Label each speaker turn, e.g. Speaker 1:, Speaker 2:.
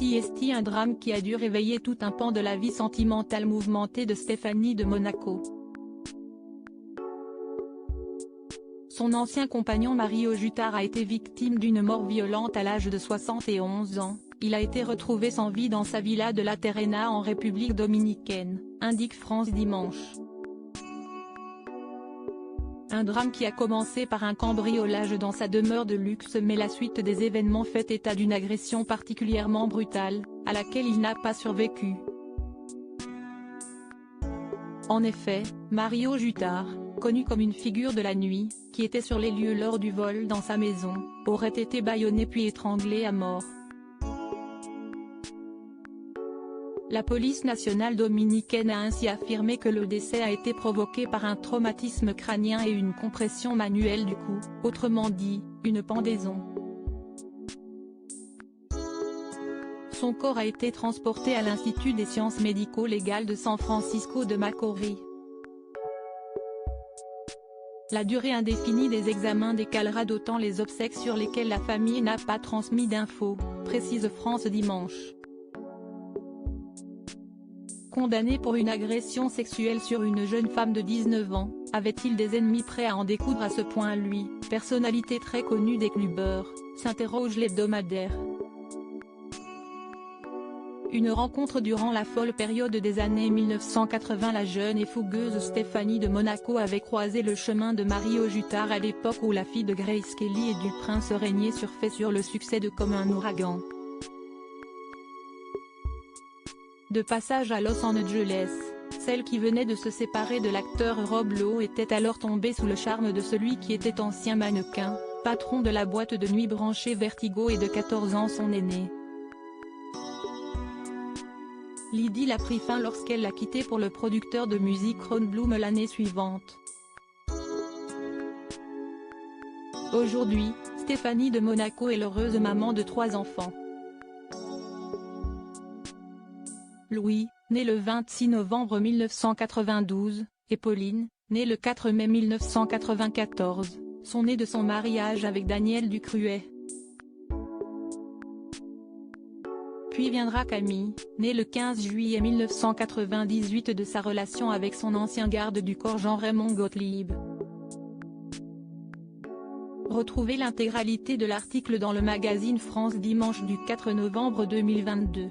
Speaker 1: Siesti, un drame qui a dû réveiller tout un pan de la vie sentimentale mouvementée de Stéphanie de Monaco. Son ancien compagnon Mario Jutard a été victime d'une mort violente à l'âge de 71 ans, il a été retrouvé sans vie dans sa villa de La Terrena en République dominicaine, indique France Dimanche. Un drame qui a commencé par un cambriolage dans sa demeure de luxe, mais la suite des événements fait état d'une agression particulièrement brutale, à laquelle il n'a pas survécu. En effet, Mario Jutard, connu comme une figure de la nuit, qui était sur les lieux lors du vol dans sa maison, aurait été bâillonné puis étranglé à mort. La police nationale dominicaine a ainsi affirmé que le décès a été provoqué par un traumatisme crânien et une compression manuelle du cou, autrement dit, une pendaison. Son corps a été transporté à l'Institut des sciences médico-légales de San Francisco de Macorís. La durée indéfinie des examens décalera d'autant les obsèques sur lesquelles la famille n'a pas transmis d'infos, précise France Dimanche. Condamné pour une agression sexuelle sur une jeune femme de 19 ans, avait-il des ennemis prêts à en découdre à ce point lui, personnalité très connue des clubbeurs, s'interroge l'hebdomadaire. Une rencontre durant la folle période des années 1980. La jeune et fougueuse Stéphanie de Monaco avait croisé le chemin de Mario Jutard à l'époque où la fille de Grace Kelly et du prince régnait sur le succès de Comme un ouragan. De passage à Los Angeles, celle qui venait de se séparer de l'acteur Rob Lowe était alors tombée sous le charme de celui qui était ancien mannequin, patron de la boîte de nuit branchée Vertigo et de 14 ans son aîné. L'idylle a pris fin lorsqu'elle l'a quitté pour le producteur de musique Ron Bloom l'année suivante. Aujourd'hui, Stéphanie de Monaco est l'heureuse maman de 3 enfants. Louis, né le 26 novembre 1992, et Pauline, née le 4 mai 1994, sont nés de son mariage avec Daniel Ducruet. Puis viendra Camille, née le 15 juillet 1998 de sa relation avec son ancien garde du corps Jean-Raymond Gottlieb. Retrouvez l'intégralité de l'article dans le magazine France Dimanche du 4 novembre 2022.